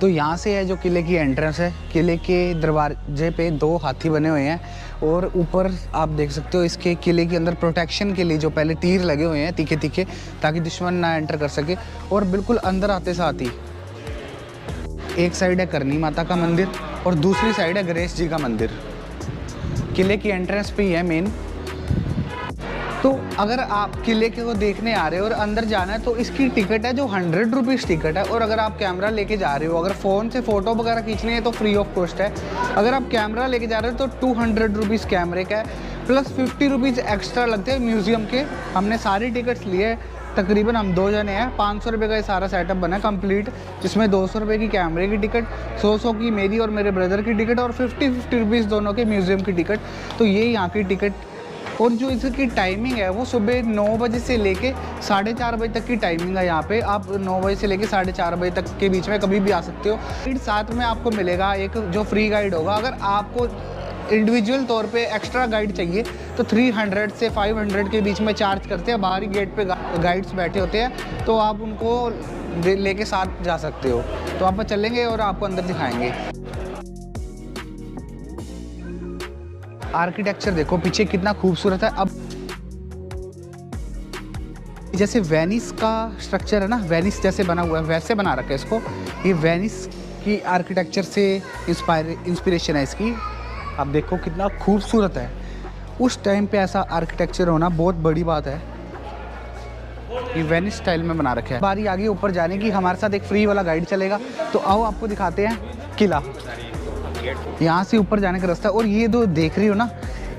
तो यहाँ से है जो किले की एंट्रेंस है। किले के दरवाजे पे 2 हाथी बने हुए हैं और ऊपर आप देख सकते हो इसके किले के अंदर प्रोटेक्शन के लिए जो पहले तीर लगे हुए हैं तीखे तीखे, ताकि दुश्मन ना एंटर कर सके। और बिल्कुल अंदर आते साथ ही एक साइड है करनी माता का मंदिर और दूसरी साइड है गणेश जी का मंदिर। किले की एंट्रेंस पे ही है मेन। तो अगर आप किले को देखने आ रहे हो और अंदर जाना है तो इसकी टिकट है जो 100 रुपीज़ टिकट है। और अगर आप कैमरा लेके जा रहे हो, अगर फ़ोन से फ़ोटो वगैरह खींचनी है तो फ्री ऑफ कॉस्ट है। अगर आप कैमरा लेके जा रहे हो तो 200 रुपीज़ कैमरे का है, प्लस 50 रुपीज़ एक्स्ट्रा लगते हैं म्यूज़ियम के। हमने सारी टिकट्स लिए, तकरीबन हम 2 जने हैं। 500 रुपये का ये सारा सेटअप बना है कंप्लीट, जिसमें 200 रुपये की कैमरे की टिकट, 100 की मेरी और मेरे ब्रदर की टिकट और 50 रुपीज़ दोनों के म्यूज़ियम की टिकट। तो ये यहाँ की टिकट। और जो इसकी टाइमिंग है वो सुबह 9 बजे से लेके 4:30 बजे तक की टाइमिंग है। यहाँ पे आप 9 बजे से लेके 4:30 बजे तक के बीच में कभी भी आ सकते हो। फिर साथ में आपको मिलेगा एक जो फ्री गाइड होगा। अगर आपको इंडिविजुअल तौर पे एक्स्ट्रा गाइड चाहिए तो 300 से 500 के बीच में चार्ज करते हैं। बाहरी गेट पे गाइड्स बैठे होते हैं, तो आप उनको लेके साथ जा सकते हो। तो आप चलेंगे और आपको अंदर दिखाएंगे। आर्किटेक्चर देखो पीछे कितना खूबसूरत है। अब जैसे वेनिस का स्ट्रक्चर है ना, वेनिस जैसे बना हुआ है वैसे बना रखा है इसको। ये वेनिस की आर्किटेक्चर से इंस्पिरेशन है इसकी। आप देखो कितना खूबसूरत है। उस टाइम पे ऐसा आर्किटेक्चर होना बहुत बड़ी बात है। ये वेनिस स्टाइल में बना रखा है। बारी आगे ऊपर जाने की, हमारे साथ एक फ्री वाला गाइड चलेगा। तो आओ आपको दिखाते हैं किला। यहाँ से ऊपर जाने का रास्ता। और ये जो देख रही हो ना,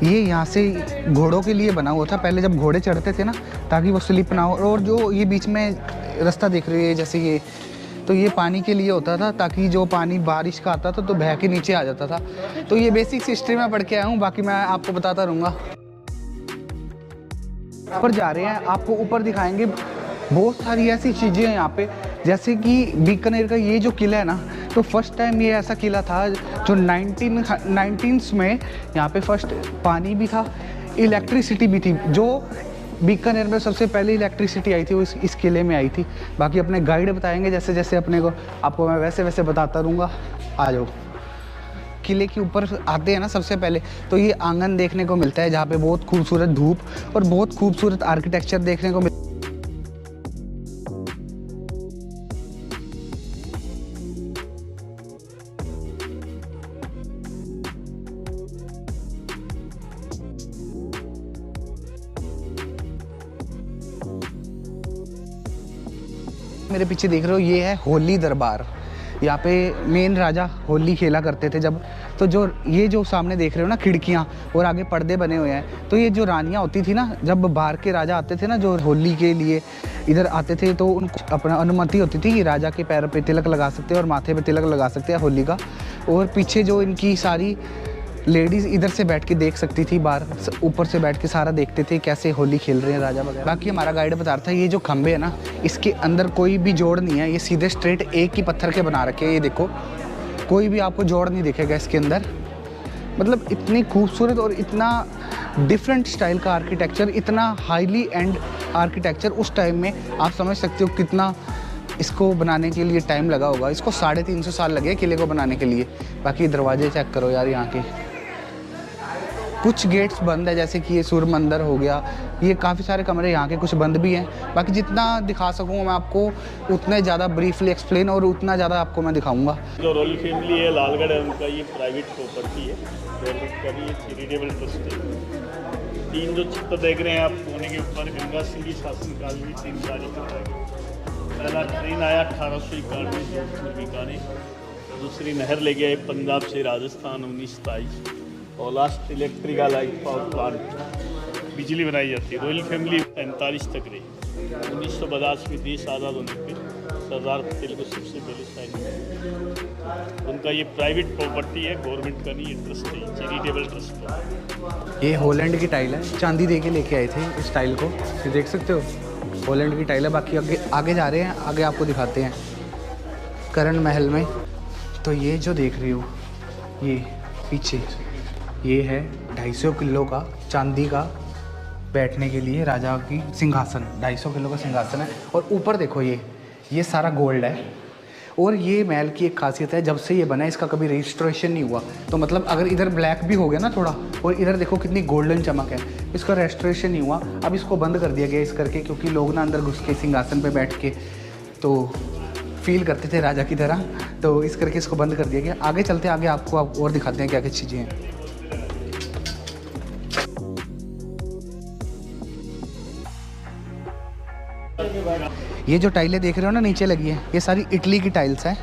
ये यहाँ से घोड़ों के लिए बना हुआ था पहले, जब घोड़े चढ़ते थे ना, ताकि वो स्लिप ना हो। और जो ये बीच में रास्ता देख रही है जैसे ये, तो ये पानी के लिए होता था, ताकि जो पानी बारिश का आता था तो बह के नीचे आ जाता था। तो ये बेसिक्स हिस्ट्री में पढ़ के आया हूँ, बाकी मैं आपको बताता रहूँगा। ऊपर जा रहे हैं, आपको ऊपर दिखाएंगे बहुत सारी ऐसी चीज़ें हैं यहाँ पे। जैसे कि बीकानेर का ये जो किला है ना, तो फर्स्ट टाइम ये ऐसा किला था जो 1919 में यहाँ पे फर्स्ट पानी भी था, इलेक्ट्रिसिटी भी थी। जो बीकानेर में सबसे पहले इलेक्ट्रिसिटी आई थी वो इस किले में आई थी। बाकी अपने गाइड बताएंगे जैसे जैसे अपने को, आपको मैं वैसे वैसे बताता रहूँगा। आ जाओ। किले के ऊपर आते हैं ना सबसे पहले, तो ये आंगन देखने को मिलता है जहाँ पे बहुत खूबसूरत धूप और बहुत खूबसूरत आर्किटेक्चर देखने को मिलता है। मेरे पीछे देख रहे हो ये है होली दरबार। यहाँ पे मेन राजा होली खेला करते थे जब। तो जो ये जो सामने देख रहे हो ना खिड़कियाँ और आगे पर्दे बने हुए हैं, तो ये जो रानियाँ होती थी ना, जब बाहर के राजा आते थे ना जो होली के लिए इधर आते थे, तो उनको अपना अनुमति होती थी कि राजा के पैर पे तिलक लगा सकते हैं और माथे पे तिलक लगा सकते हैं होली का। और पीछे जो इनकी सारी लेडीज़ इधर से बैठ के देख सकती थी, बाहर ऊपर से बैठ के सारा देखते थे कैसे होली खेल रहे हैं राजा वगैरह। बाकी हमारा गाइड बता रहा था ये जो खंबे है ना, इसके अंदर कोई भी जोड़ नहीं है, ये सीधे स्ट्रेट एक ही पत्थर के बना रखे हैं। ये देखो कोई भी आपको जोड़ नहीं दिखेगा इसके अंदर। मतलब इतनी खूबसूरत और इतना डिफरेंट स्टाइल का आर्किटेक्चर, इतना हाईली एंड आर्किटेक्चर उस टाइम में। आप समझ सकते हो कितना इसको बनाने के लिए टाइम लगा होगा। इसको 350 साल लगे किले को बनाने के लिए। बाकी दरवाजे चेक करो यार यहाँ के। कुछ गेट्स बंद है, जैसे कि ये सूर्य मंदिर हो गया। ये काफ़ी सारे कमरे यहाँ के कुछ बंद भी हैं। बाकी जितना दिखा सकूँगा मैं आपको उतने ज़्यादा ब्रीफली एक्सप्लेन और उतना ज़्यादा आपको मैं दिखाऊँगा। जो रॉयल फैमिली है लालगढ़ है, उनका ये प्राइवेट प्रॉपर्टी है, गवर्नमेंट का भी ये चैरिटेबल ट्रस्ट है। 3 जो चित्र देख रहे हैं आप कोने के ऊपर, गंगा सिंह की शासनकाल में 3 तारीख को पहला ट्रेन आया 1891 जोधपुर बीकानेर। दूसरी नहर ले गया पंजाब से राजस्थान 1927। और last electrical light power plant, बिजली बनाई जाती है। रॉयल फैमिली 45 तक रही। 1950 में देश आज़ाद होने पर सरदार पटेल को सबसे पहले साइन। उनका ये प्राइवेट प्रॉपर्टी है, गवर्नमेंट का नहीं, ये ट्रस्ट है, चैरिटेबल ट्रस्ट है। ये हॉलैंड की टाइल है, चांदी दे के लेके आए थे इस टाइल को, ये देख सकते हो हॉलैंड की टाइल है। बाकी आगे जा रहे हैं, आगे आपको दिखाते हैं करण महल में। तो ये जो देख रही हो ये पीछे, ये है 250 किलो का चांदी का बैठने के लिए राजा की सिंहासन। 250 किलो का सिंहासन है। और ऊपर देखो ये सारा गोल्ड है। और ये महल की एक खासियत है, जब से ये बना है इसका कभी रेस्टोरेशन नहीं हुआ। तो मतलब अगर इधर ब्लैक भी हो गया ना थोड़ा, और इधर देखो कितनी गोल्डन चमक है, इसका रेस्टोरेशन नहीं हुआ। अब इसको बंद कर दिया गया इस करके, क्योंकि लोग ना अंदर घुस के सिंहासन पे बैठ के तो फील करते थे राजा की तरह, तो इस करके इसको बंद कर दिया गया। आगे चलते हैं, आगे आपको और दिखाते हैं क्या क्या चीज़ें हैं। ये जो टाइलें देख रहे हो ना नीचे लगी है, ये सारी इटली की टाइल्स हैं,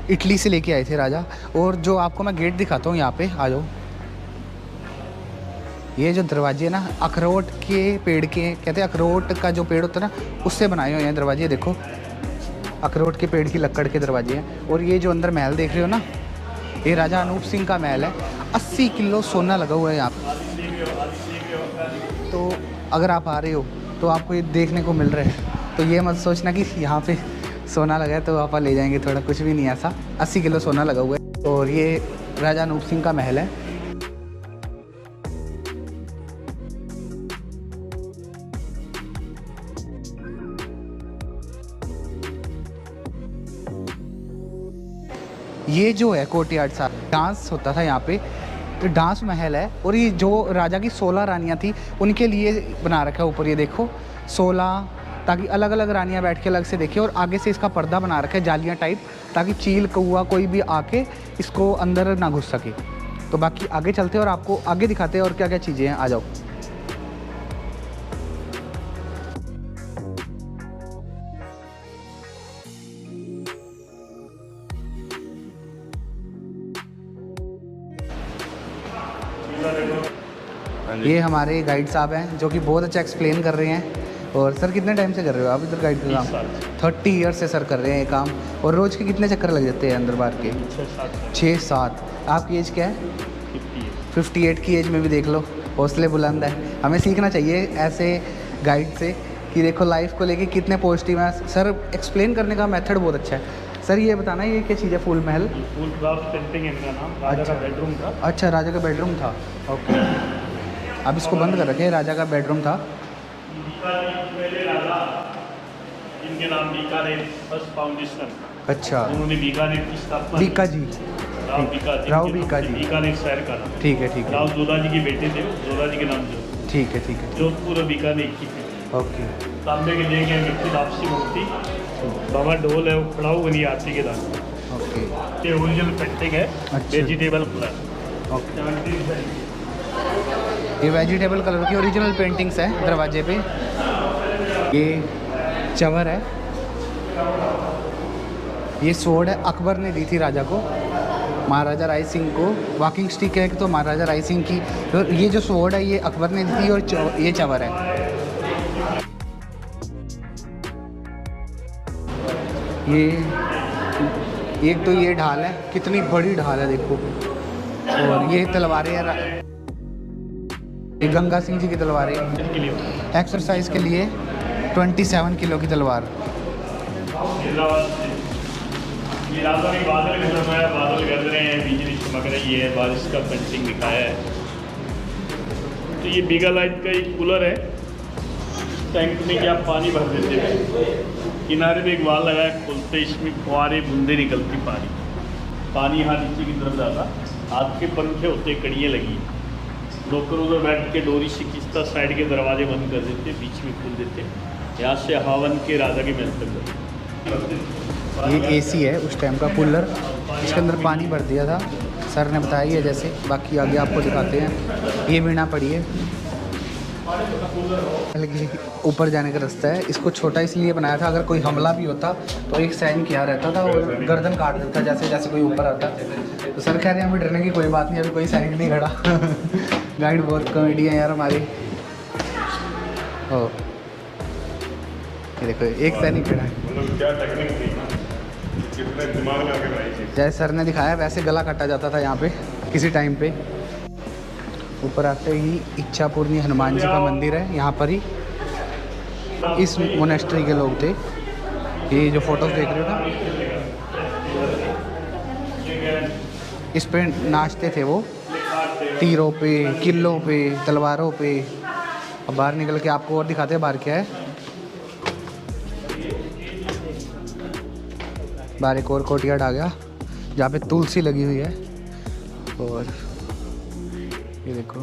इटली से लेके आए थे राजा। और जो आपको मैं गेट दिखाता हूँ, यहाँ पे आ जाओ। ये जो दरवाजे ना अखरोट के पेड़ के, कहते हैं अखरोट का जो पेड़ होता है ना, उससे बनाए हुए हैं दरवाजे। देखो अखरोट के पेड़ की लकड़ के दरवाजे हैं। और ये जो अंदर महल देख रहे हो ना, ये राजा अनूप सिंह का महल है। 80 किलो सोना लगा हुआ है यहाँ पे। तो अगर आप आ रहे हो तो आपको ये देखने को मिल रहा है, तो ये मत सोचना कि यहाँ पे सोना लगा है तो आप ले जाएंगे, थोड़ा कुछ भी नहीं ऐसा। 80 किलो सोना लगा हुआ है। और ये राजा अनूप सिंह का महल है। ये जो है कोर्टयार्ड सा डांस होता था यहाँ पे, तो डांस महल है। और ये जो राजा की 16 रानियाँ थी उनके लिए बना रखा है ऊपर, ये देखो 16, ताकि अलग अलग रानियाँ बैठ के अलग से देखें। और आगे से इसका पर्दा बना रखा है जालियाँ टाइप, ताकि चील कौआ कोई भी आके इसको अंदर ना घुस सके। तो बाकी आगे चलते हैं और आपको आगे दिखाते हैं और क्या क्या चीज़ें हैं। आ जाओ। ये हमारे गाइड साहब हैं जो कि बहुत अच्छा एक्सप्लेन कर रहे हैं। और सर कितने टाइम से कर रहे हो आप इधर गाइड का काम? 30 ईयर से सर कर रहे हैं ये काम। और रोज़ के कितने चक्कर लग जाते हैं अंदर बाहर के? 6-7। आपकी एज क्या है? 58 की एज में भी देख लो हौसले बुलंद है। हमें सीखना चाहिए ऐसे गाइड से कि देखो लाइफ को लेके कितने पॉजिटिव हैं। सर एक्सप्लेन करने का मेथड बहुत अच्छा है। सर ये बताना ये क्या चीज़ है? फूल महल, फुल क्राफ्ट पेंटिंग है इनका नाम। राजा का बेडरूम था। अच्छा, राजा का बेडरूम था। ओके, अब इसको बंद कर रखे। राजा का बेडरूम था। पहले राजा, इनके नाम बीकानेर फर्स्ट फाउंडेशन। अच्छा, उन्होंने बीकानेर की स्थापना। बीका जी, राव बीका जी। राव बीका जी। बीकानेर शहर का नाम। ठीक है ठीक है राव जोधा जी के बेटे थे, जोधा जी के नाम से। ठीक है ठीक है। जोधपुर और बीकानेर की थी। ओके, तांबे के लिए गए मिट्टी वापसी मूर्ति, बाबा ढोल है, वो खड़ा हुआ नहीं आरती के दान। ओके, ये ओरिजिनल पेंटिंग है। अच्छा। Vegetable colour. ओके, ये वेजिटेबल कलर की ओरिजिनल पेंटिंग्स है दरवाजे पे। ये चवर है, ये स्वॉर्ड है, अकबर ने दी थी राजा को, महाराजा राय सिंह को। वॉकिंग स्टिक है तो महाराजा राय सिंह की। तो ये जो स्वॉर्ड है ये अकबर ने दी थी। और ये चवर है। ये एक तो ये ढाल है, कितनी बड़ी ढाल है देखो। और ये तलवारें हैं, ये गंगा सिंह जी की तलवारें, एक्सरसाइज के लिए 27 किलो की तलवार। ये राजा ने बादल बनाया, बादल गरज रहे हैं, बिजली चमक रही है, बारिश का पेंटिंग दिखाया है। तो ये बिगा लाइट का एक कूलर है, टैंक में क्या पानी भर देते हैं। किनारे में एक वाल लगा है, खोलते इसमें फुहारे बूंदे निकलती पानी यहाँ नीचे की तरफ जाता। हाथ के पंखे होते, कड़ियाँ लगी, नौकर उधर बैठ के डोरी से खींचता, साइड के दरवाजे बंद कर देते, बीच में खोल देते। यहाँ से हवन के राजा के महल तक। ये एसी है उस टाइम का कूलर, इसके अंदर पानी भर दिया था, सर ने बताया है जैसे। बाकी आगे आपको दिखाते हैं। ये वीणा पड़ी है, ऊपर जाने का रास्ता है। इसको छोटा इसलिए बनाया था, अगर कोई हमला भी होता तो एक साइन किया रहता था और गर्दन काट देता जैसे जैसे कोई ऊपर आता। तो सर कह रहे हैं हमें डरने की कोई बात नहीं, अभी कोई साइन नहीं खड़ा। गाइड बहुत कॉमेडी है यार हमारी। ओ ये देखो एक सैनिक खड़ा है। क्या टेक्निक थी, कितने दिमाग लगा के बनाई थी। जैसे सर ने दिखाया वैसे गला काटा जाता था यहाँ पे किसी टाइम पे। ऊपर आते ही इच्छापूर्णी हनुमान जी का मंदिर है, यहाँ पर ही इस मोनेस्ट्री के लोग थे। ये जो फोटोज देख रहे हो ना, इस पे नाचते थे वो, तीरों पे, किलों पे, तलवारों पे। अब बाहर निकल के आपको और दिखाते हैं बाहर क्या है। बाहर एक और कोर्टयार्ड आ गया जहाँ पे तुलसी लगी हुई है। और ये देखो,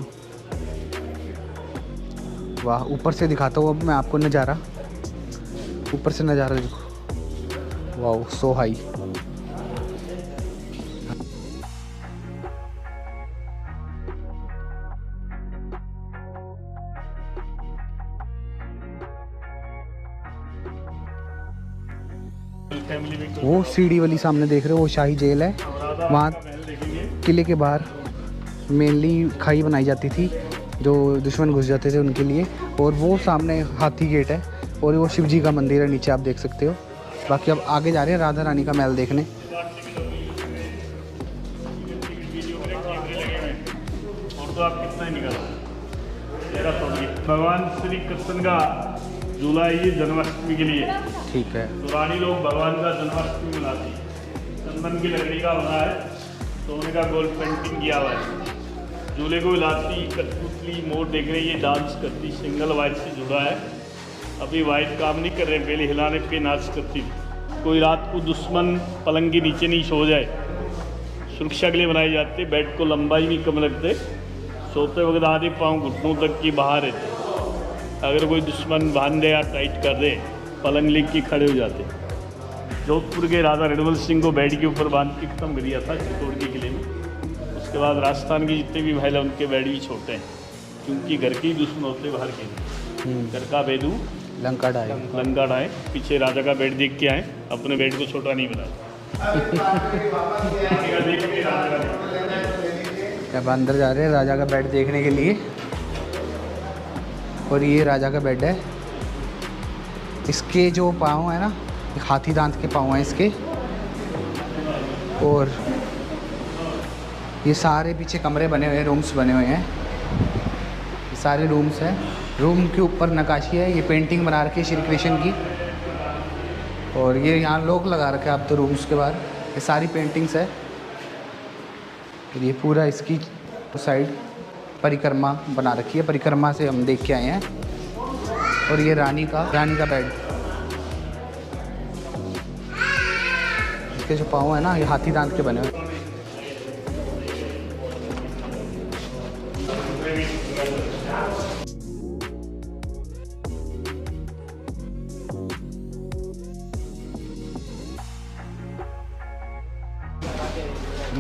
वाह, ऊपर से दिखाता हूँ अब मैं आपको नज़ारा। ऊपर से नज़ारा देखो, वाह, सो हाई। वो सीढ़ी वाली सामने देख रहे हो, वो शाही जेल है। वहाँ किले के बाहर मेनली खाई बनाई जाती थी जो दुश्मन घुस जाते थे उनके लिए। और वो सामने हाथी गेट है और वो शिव जी का मंदिर है नीचे, आप देख सकते हो। बाकी अब आगे जा रहे हैं राधा रानी का महल देखने। भगवान श्री कृष्ण का झूला है ये जन्माष्टमी के लिए। ठीक है। पुरानी लोग भगवान का जन्माष्टमी मनाती है। चंदन की लकड़ी का बना है, सोने का गोल्ड पेंटिंग किया हुआ है। झूले को हिलाती, कठपुतली मोर देख रही है, डांस करती। सिंगल वाइट से जुड़ा है। अभी वाइट काम नहीं कर रहे, पहले हिलाने पे नाच करती थी। कोई रात को दुश्मन पलंग के नीचे नहीं सो जाए, सुरक्षा के लिए बनाए जाते। बेड को लंबाई भी कम रखते, सोते वक्त आधे पाँव घुटनों तक की बाहर रहते। अगर कोई दुश्मन बांध दे या टाइट कर दे, पलंग लेके के खड़े हो जाते। जोधपुर के राजा रणवल सिंह को बेड के ऊपर बांध के खत्म कर दिया था चित्तौड़ के किले में। उसके बाद राजस्थान के जितने भी महल हैं उनके बेड भी छोटे हैं, क्योंकि घर के ही दुश्मन होते बाहर के। घर का बेदू लंका डाए। पीछे राजा का बेड देख के आए, अपने बेड को छोटा नहीं बनाया। अब अंदर जा रहे हैं राजा का बेड देखने के लिए। और ये राजा का बेड है। इसके जो पाँव है ना, हाथी दांत के पाँव हैं इसके। और ये सारे पीछे कमरे बने हुए हैं, रूम्स बने हुए हैं। ये सारे रूम्स हैं। रूम के ऊपर नक्काशी है, ये पेंटिंग बना रखी है श्री कृष्ण की। और ये यहाँ लोग लगा रखे हैं अब तो रूम्स के बाहर। ये सारी पेंटिंग्स है। और ये पूरा इसकी साइड परिक्रमा बना रखी है, परिक्रमा से हम देख के आए हैं। और ये रानी का बेड। इसके जो पाँव है ना, ये हाथी दांत के बने हुए।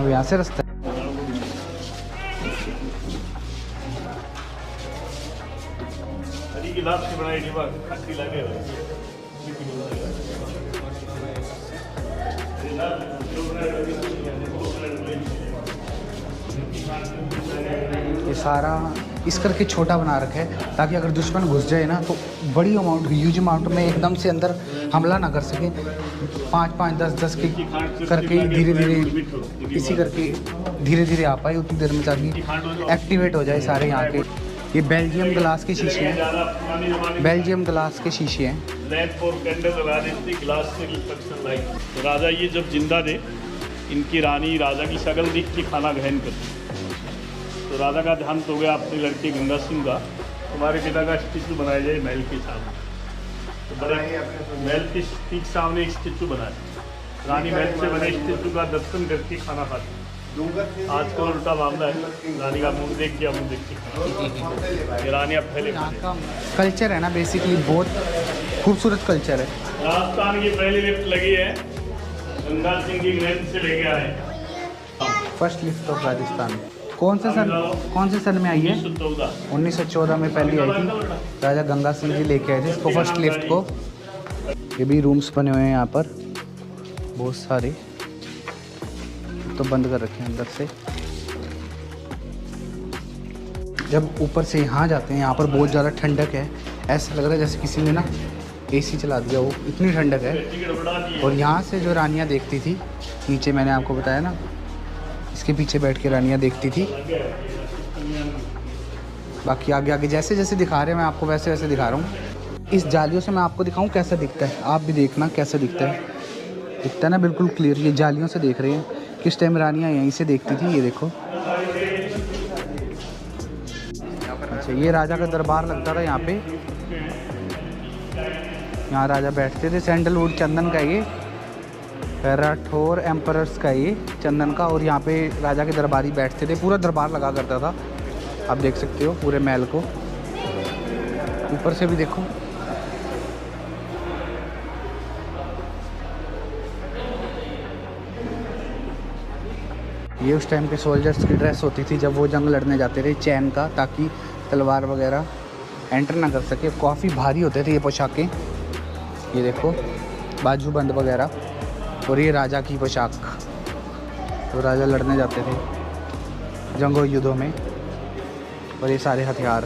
यहाँ से रास्ता गिलास की बनाई लगे ये सारा इस करके छोटा बना रखा है ताकि अगर दुश्मन घुस जाए ना तो बड़ी अमाउंट, ह्यूज अमाउंट में एकदम से अंदर हमला ना कर सके। 5-5, 10-10 के करके धीरे धीरे इसी करके धीरे धीरे आ पाए उतनी देर में, ताकि एक्टिवेट हो जाए सारे यहाँ के। ये बेल्जियम ग्लास के शीशे हैं, बेल्जियम ग्लास के शीशे हैं। लैंप और कैंडल लगा देती ग्लास से रिफ्लेक्शन लाइट। तो राजा ये जब जिंदा थे, इनकी रानी राजा की शक्ल देख के खाना ग्रहण करती। तो राजा का ध्यान तो हो गया अपने लड़के गंगा सिंह का, तुम्हारे पिता का स्टेचू बनाया जाए महल के सामने। तो बड़े महल के ठीक सामने एक स्टेचू बनाया। रानी महल से बने स्टेचू का दर्शन करके खाना खाती। आजकल उल्टा मामला है, रानी का मुंह देख के मुंह देख के खाना। ये रानी अब पहले कल्चर है ना, बेसिकली बहुत खूबसूरत कल्चर है। राजस्थान की पहली लिफ्ट लगी है, गंगा सिंह की ग्रैंड से लेके आए। फर्स्ट लिफ्ट ऑफ राजस्थान कौन से सन में आई है? 1914 में पहली आई थी। राजा गंगा सिंह जी लेके आए थे इसको, फर्स्ट लिफ्ट को। ये भी रूम्स बने हुए हैं यहाँ पर बहुत सारे, तो बंद कर रखे हैं अंदर से। जब ऊपर से यहाँ जाते हैं, यहाँ पर बहुत ज़्यादा ठंडक है। ऐसा लग रहा है जैसे किसी ने ना एसी चला दिया हो, इतनी ठंडक है। और यहाँ से जो रानियाँ देखती थी नीचे, मैंने आपको बताया ना, इसके पीछे बैठ के रानियाँ देखती थी। बाकी आगे आगे जैसे जैसे दिखा रहे हैं मैं आपको वैसे वैसे दिखा रहा हूँ। इस जालियों से मैं आपको दिखाऊँ कैसा दिखता है, आप भी देखना कैसा दिखता है ना, बिल्कुल क्लियर। ये जालियों से देख रहे हैं। किस टाइम रानियाँ यहीं से देखती थी, ये देखो। अच्छा, ये राजा का दरबार लगता था यहाँ पे। यहाँ राजा बैठते थे। सैंडलवुड चंदन का ये राठौर एम्परर्स का ये चंदन का, और यहाँ पे राजा के दरबारी बैठते थे, पूरा दरबार लगा करता था। आप देख सकते हो पूरे महल को, ऊपर से भी देखो। ये उस टाइम के सोल्जर्स की ड्रेस होती थी जब वो जंग लड़ने जाते थे, चैन का, ताकि तलवार वगैरह एंटर ना कर सके। काफ़ी भारी होते थे ये पोशाकें। ये देखो बाजूबंद वगैरह। और ये राजा की पोशाक, तो राजा लड़ने जाते थे जंगों युद्धों में। और ये सारे हथियार,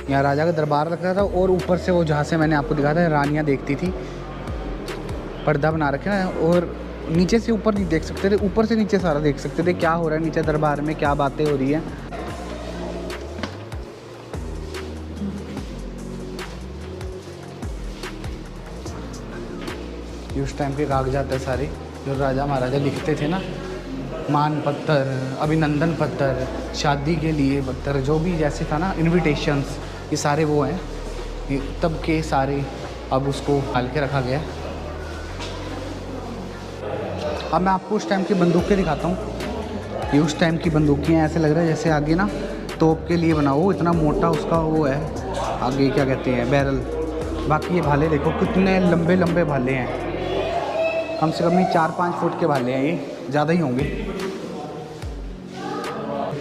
यहाँ राजा का दरबार रखा था। और ऊपर से वो जहाँ से मैंने आपको दिखाया था रानियाँ देखती थी, पर्दा बना रखे ना, और नीचे से ऊपर नहीं देख सकते थे, ऊपर से नीचे सारा देख सकते थे क्या हो रहा है नीचे दरबार में, क्या बातें हो रही हैं। उस टाइम के कागजात है सारे जो राजा महाराजा लिखते थे ना, मान पत्र, अभिनंदन पत्र, शादी के लिए पत्र, जो भी जैसे था ना, इनविटेशंस, ये सारे वो हैं। ये तब के सारे अब उसको डाल के रखा गया। अब मैं आपको उस टाइम की बंदूकें दिखाता हूँ। ये उस टाइम की बंदूकें हैं, ऐसे लग रहा है जैसे आगे ना तोप के लिए बना हो, इतना मोटा उसका वो है आगे, क्या कहते हैं, बैरल। बाकी ये भाले देखो कितने लंबे लंबे भाले हैं, कम से कम नहीं 4-5 फुट के भाले हैं, ये ज़्यादा ही होंगे।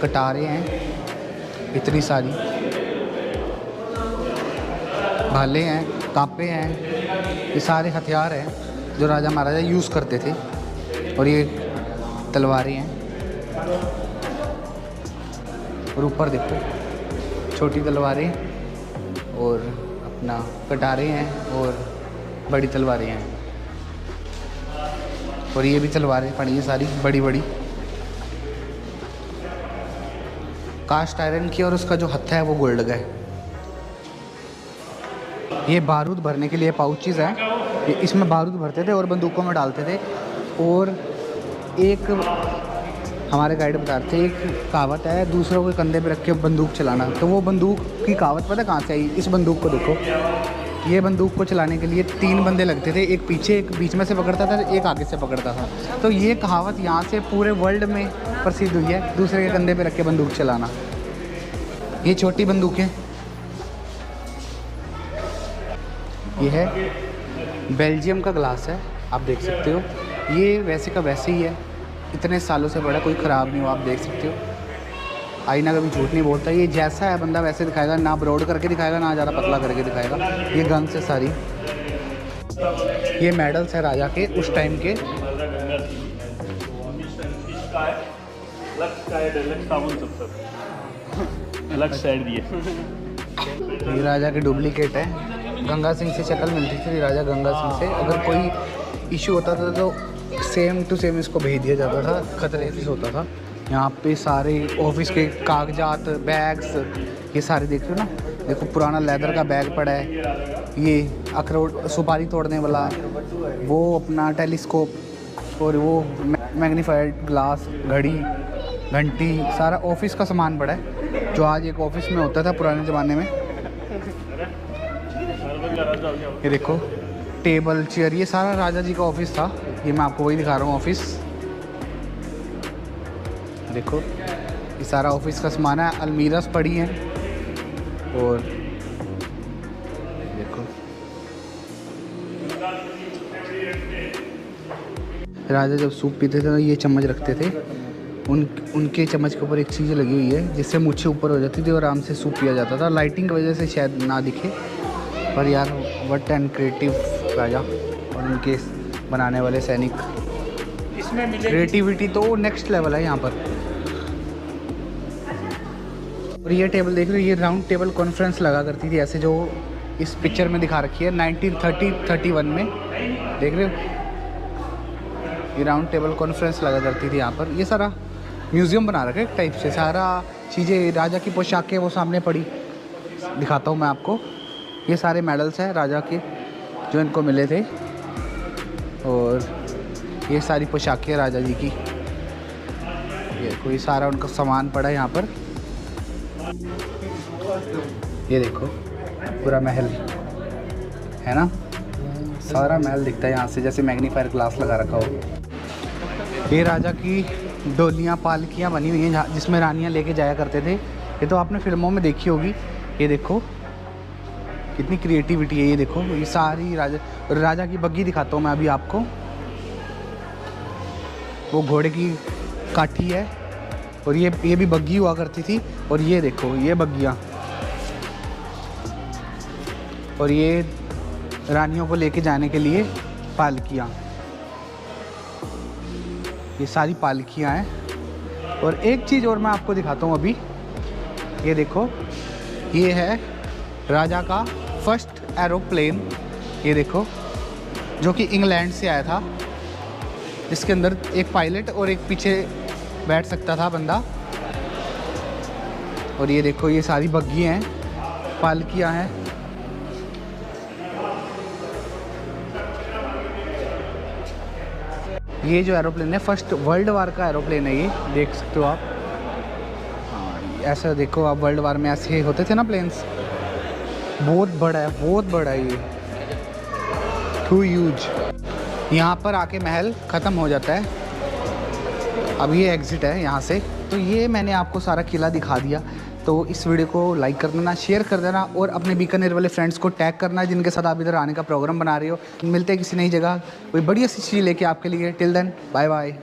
कटारे हैं इतनी सारी, भाले हैं, कापे हैं, ये सारे हथियार हैं जो राजा महाराजा यूज़ करते थे। और ये तलवारें हैं, और ऊपर देखो छोटी तलवारें, और अपना कटारे हैं, और बड़ी तलवारें हैं। और ये भी तलवारें पड़ी हैं सारी बड़ी बड़ी, कास्ट आयरन की, और उसका जो हत्था है वो गोल्ड का है। ये बारूद भरने के लिए पाउचेस हैं, इसमें बारूद भरते थे और बंदूकों में डालते थे। और एक हमारे गाइड बता रहे थे, एक कहावत है दूसरों के कंधे पे रख के बंदूक चलाना। तो वो बंदूक की कहावत पता कहाँ से आई? इस बंदूक को देखो, ये बंदूक को चलाने के लिए 3 बंदे लगते थे, एक पीछे, एक बीच में से पकड़ता था, एक आगे से पकड़ता था। तो ये कहावत यहाँ से पूरे वर्ल्ड में प्रसिद्ध हुई है, दूसरे के कंधे पे रख के बंदूक चलाना। ये छोटी बंदूकें, ये है बेल्जियम का ग्लास है, आप देख सकते हो। ये वैसे का वैसे ही है, इतने सालों से बड़ा, कोई ख़राब नहीं हो, आप देख सकते हो। आईना कभी झूठ नहीं बोलता, ये जैसा है बंदा वैसे दिखाएगा, ना ब्रॉड करके दिखाएगा ना ज़्यादा पतला करके दिखाएगा। ये गन्स है सारी, ये मेडल्स है राजा के उस टाइम के। ये राजा के डुप्लीकेट है, गंगा सिंह से शक्ल मिलती थी राजा गंगा सिंह से। अगर कोई इशू होता था तो सेम टू सेम इसको भेज दिया जाता था, खतरे से होता था। यहाँ पे सारे ऑफिस के कागजात, बैग्स, ये सारे देख रहे हो ना, देखो पुराना लेदर का बैग पड़ा है, ये अखरोट सुपारी तोड़ने वाला, वो अपना टेलीस्कोप, और वो मैग्नीफाइड ग्लास, घड़ी, घंटी, सारा ऑफिस का सामान पड़ा है जो आज एक ऑफिस में होता था पुराने ज़माने में। ये देखो टेबल, चेयर, ये सारा राजा जी का ऑफिस था। ये मैं आपको वही दिखा रहा हूँ ऑफिस, देखो ये सारा ऑफिस का सामान है। अलमीरास पड़ी हैं, और देखो राजा जब सूप पीते थे तो ये चम्मच रखते थे, उनके चम्मच के ऊपर एक चीज़ लगी हुई है जिससे मुच्छें ऊपर हो जाती थी और आराम से सूप पिया जाता था। लाइटिंग की वजह से शायद ना दिखे, पर यार व्हाट एंड क्रिएटिव राजा और उनके बनाने वाले सैनिक, इसमें क्रिएटिविटी तो नेक्स्ट लेवल है यहाँ पर। और ये टेबल देख रहे हो, ये राउंड टेबल कॉन्फ्रेंस लगा करती थी ऐसे, जो इस पिक्चर में दिखा रखी है 1931 में, देख रहे हो, ये राउंड टेबल कॉन्फ्रेंस लगा करती थी यहाँ पर। ये सारा म्यूज़ियम बना रखा है एक टाइप से, सारा चीज़ें राजा की पोशाकें वो सामने पड़ी, दिखाता हूँ मैं आपको। ये सारे मेडल्स हैं राजा के जो इनको मिले थे, और ये सारी पोशाकें राजा जी की, ये कोई सारा उनका सामान पड़ा है यहाँ पर। ये देखो पूरा महल है ना, सारा महल दिखता है यहाँ से, जैसे मैग्नीफायर ग्लास लगा रखा हो। ये राजा की डोलियाँ, पालकियाँ बनी हुई हैं जिसमें रानियाँ लेके जाया करते थे। ये तो आपने फिल्मों में देखी होगी। ये देखो कितनी क्रिएटिविटी है। ये देखो ये सारी राजा की बग्गी दिखाता हूँ मैं अभी आपको। वो घोड़े की काठी है और ये भी बग्गी हुआ करती थी। और ये देखो ये बग्गियाँ, और ये रानियों को लेके जाने के लिए पालकियाँ। ये सारी पालकियाँ हैं। और एक चीज़ और मैं आपको दिखाता हूँ अभी। ये देखो ये है राजा का फर्स्ट एरोप्लेन। ये देखो जो कि इंग्लैंड से आया था, जिसके अंदर एक पायलट और एक पीछे बैठ सकता था बंदा। और ये देखो ये सारी बग्गी हैं, पालकियाँ हैं। ये जो एरोप्लेन है फर्स्ट वर्ल्ड वार का एरोप्लेन है। ये देख सकते हो आप। हाँ ऐसा देखो आप, वर्ल्ड वार में ऐसे होते थे ना प्लेन्स। बहुत बड़ा है, बहुत बड़ा है ये, टू ह्यूज। यहाँ पर आके महल ख़त्म हो जाता है। अब ये एग्ज़िट है यहाँ से। तो ये मैंने आपको सारा किला दिखा दिया। तो इस वीडियो को लाइक कर देना, शेयर कर देना और अपने बीकानेर वाले फ्रेंड्स को टैग करना जिनके साथ आप इधर आने का प्रोग्राम बना रहे हो। मिलते हैं किसी नई जगह कोई बढ़िया सी चीज़ लेके आपके लिए। Till then bye bye.